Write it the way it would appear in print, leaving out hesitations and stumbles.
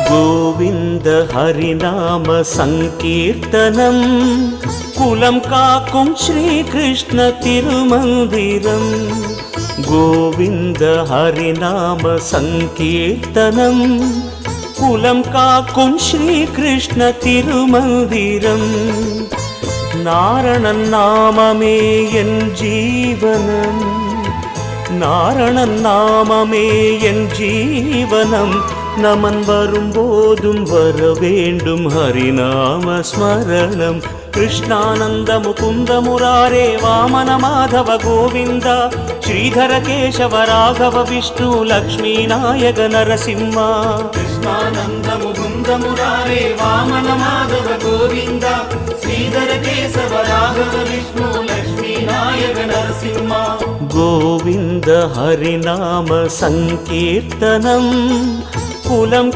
கோவிந்த ஹரிநாம சங்கீர்த்தனம் குலம் காக்கும் ஸ்ரீ கிருஷ்ண திருமந்திரம். கோவிந்த ஹரிநாம சங்கீர்த்தனம் குலம் காக்கும் ஸ்ரீ கிருஷ்ண திருமந்திரம். நாரணன் நாமமே என் ஜீவனம், நாரணன் நாமமே என் ஜீவனம். நமன் வரும்போதும் வர வேண்டும் ஹரிநாம ஸ்மரணம். கிருஷ்ணானந்த முகுந்த முராரே வாமன மாதவ கோவிந்த ஸ்ரீதர கேசவ ராகவ விஷ்ணு லக்ஷ்மீ நாயக நரசிம்ம. கிருஷ்ணானந்த முகுந்த முராரே வாமன மாதவ கோவிந்த ஸ்ரீதர கேசவ ராகவ விஷ்ணு லக்ஷ்மீ நாயக நரசிம்ம. கோவிந்த ஹரிநாம சங்கீர்த்தனம் குலம்